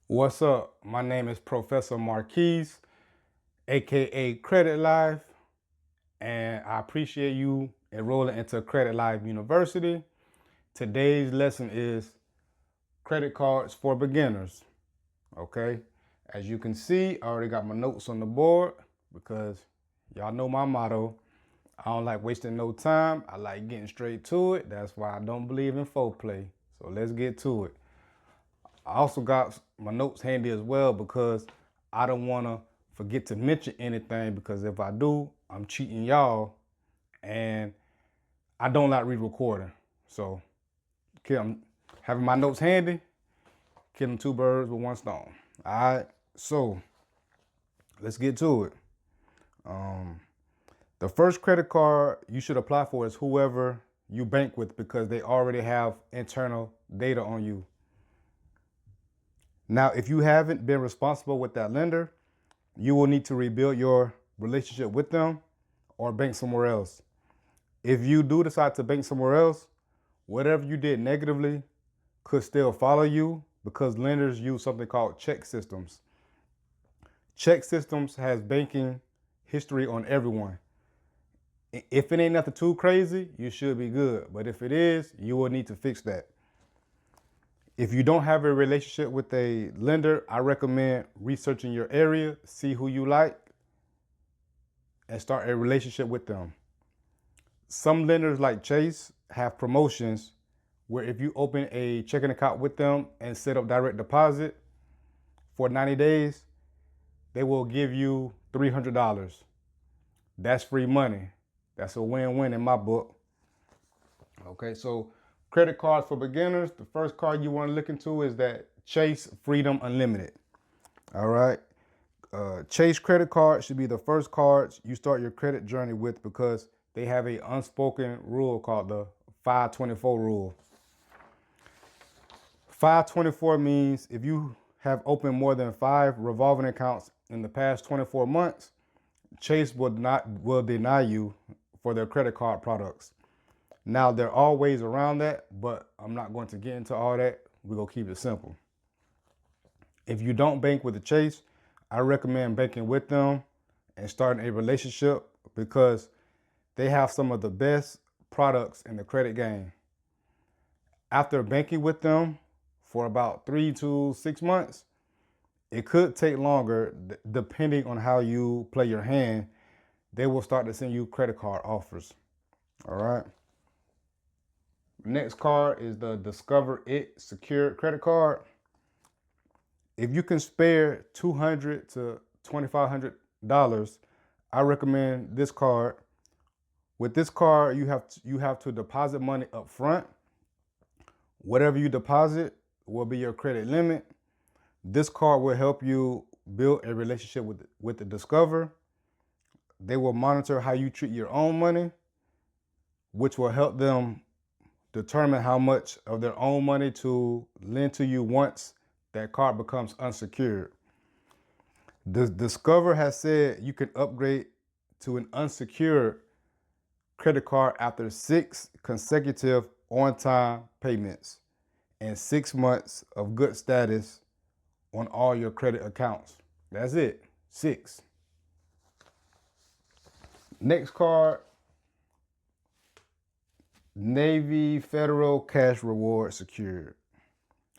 What's up? My name is Professor Marquise, aka Credit Life, and I appreciate you enrolling into Credit Life University. Today's lesson is credit cards for beginners. Okay, as you can see, I already got my notes on the board because y'all know my motto. I don't like wasting no time. I like getting straight to it. That's why I don't believe in foreplay. So let's get to it. I also got my notes handy as well because I don't want to forget to mention anything, because if I do, I'm cheating y'all, and I don't like re-recording. So I'm having my notes handy, killing two birds with one stone. All right, so let's get to it. The first credit card you should apply for is whoever you bank with, because they already have internal data on you. Now, if you haven't been responsible with that lender, you will need to rebuild your relationship with them or bank somewhere else. If you do decide to bank somewhere else, whatever you did negatively could still follow you, because lenders use something called check systems. Check systems has banking history on everyone. If it ain't nothing too crazy, you should be good. But if it is, you will need to fix that. If you don't have a relationship with a lender, I recommend researching your area, see who you like, and start a relationship with them. Some lenders like Chase have promotions where if you open a checking account with them and set up direct deposit for 90 days, they will give you $300. That's free money. That's a win-win in my book. Okay, so credit cards for beginners. The first card you want to look into is that Chase Freedom Unlimited. All right. Chase credit card should be the first cards you start your credit journey with, because they have a unspoken rule called the 524 rule. 524 means if you have opened more than 5 revolving accounts in the past 24 months, Chase will deny you for their credit card products. Now, there are ways around that, but I'm not going to get into all that. We're going to keep it simple. If you don't bank with the Chase, I recommend banking with them and starting a relationship, because they have some of the best products in the credit game. After banking with them for about 3 to 6 months, it could take longer depending on how you play your hand. They will start to send you credit card offers. All right. Next card is the Discover It secured credit card. If you can spare $200 to $2,500, I recommend this card. With this card, you have to deposit money up front. Whatever you deposit will be your credit limit. This card will help you build a relationship with the Discover. They will monitor how you treat your own money, which will help them determine how much of their own money to lend to you once that card becomes unsecured. The Discover has said you can upgrade to an unsecured credit card after 6 consecutive on-time payments and 6 months of good status on all your credit accounts. That's it, 6. Next card, Navy Federal Cash Reward Secured.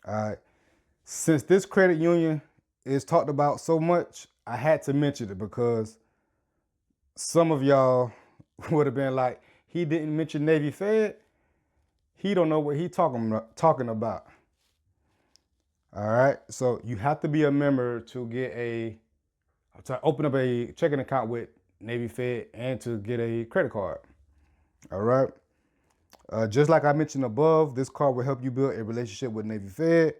All right. Since this credit union is talked about so much, I had to mention it, because some of y'all would have been like, he didn't mention Navy Fed. He don't know what he talking about. All right. So you have to be a member to open up a checking account with Navy Fed and to get a credit card. All right. Just like I mentioned above, this card will help you build a relationship with Navy Fed.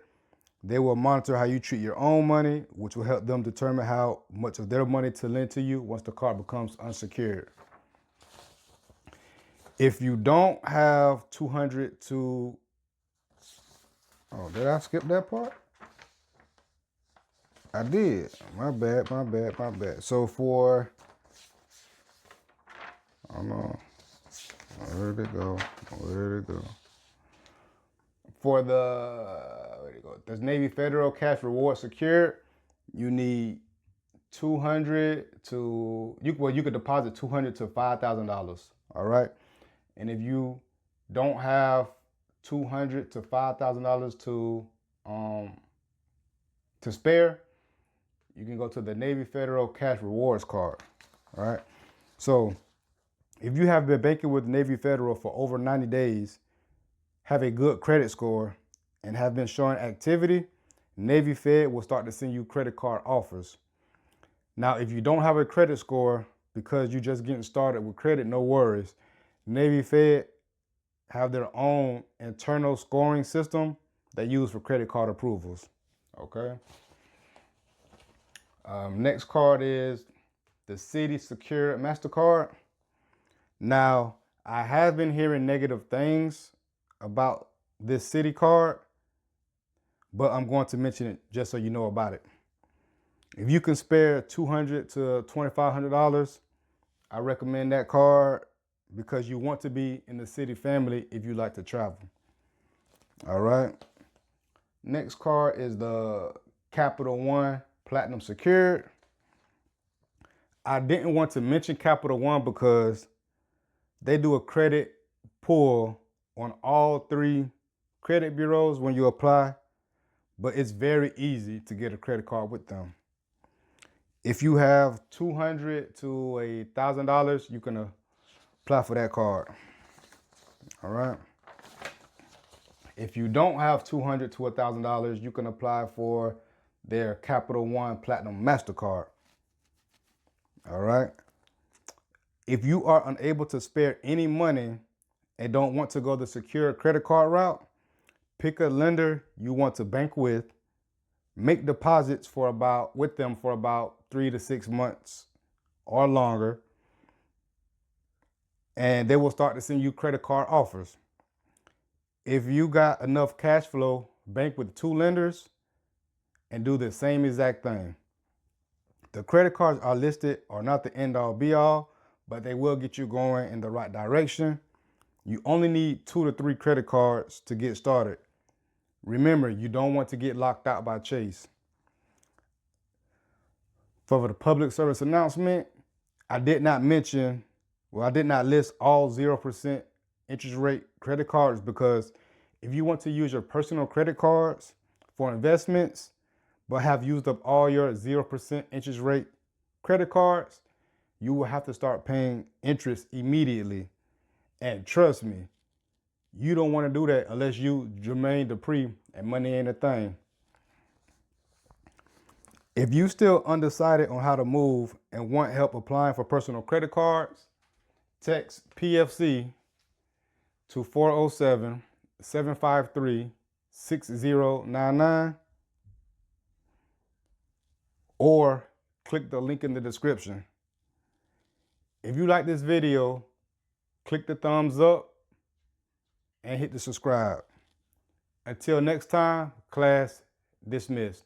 They will monitor how you treat your own money, which will help them determine how much of their money to lend to you once the card becomes unsecured. If you don't have 200 to, oh, did I skip that part? I did. My bad. So for, I don't know, where did it go? For the Navy Federal Cash Reward Secured, you need 200 to you could deposit $200 to $5,000. All right, and if you don't have $200 to $5,000 to spare, you can go to the Navy Federal Cash Rewards Card. All right, so if you have been banking with Navy Federal for over 90 days, have a good credit score, and have been showing activity, Navy Fed will start to send you credit card offers. Now, if you don't have a credit score because you're just getting started with credit, no worries. Navy Fed have their own internal scoring system they use for credit card approvals. Okay. Next card is the City Secured MasterCard. Now, I have been hearing negative things about this City card, but I'm going to mention it just so you know about it. If you can spare $200 to $2,500, I recommend that card because you want to be in the City family if you like to travel. All right. Next card is the Capital One Platinum Secured. I didn't want to mention Capital One because they do a credit pull on all 3 credit bureaus when you apply, but it's very easy to get a credit card with them. If you have $200 to $1,000, you can apply for that card. All right. If you don't have $200 to $1,000, you can apply for their Capital One Platinum MasterCard. All right. If you are unable to spare any money and don't want to go the secure credit card route, pick a lender you want to bank with, make deposits with them for about 3 to 6 months or longer, and they will start to send you credit card offers. If you got enough cash flow, bank with 2 lenders and do the same exact thing. The credit cards are listed are not the end all be all, but they will get you going in the right direction. You only need 2 to 3 credit cards to get started. Remember, you don't want to get locked out by Chase. For the public service announcement, I did not list all 0% interest rate credit cards because if you want to use your personal credit cards for investments, but have used up all your 0% interest rate credit cards, you will have to start paying interest immediately. And trust me, you don't want to do that unless you Jermaine Dupri and money ain't a thing. If you still undecided on how to move and want help applying for personal credit cards, text PFC to 407-753-6099 or click the link in the description. If you like this video, click the thumbs up and hit the subscribe. Until next time, class dismissed.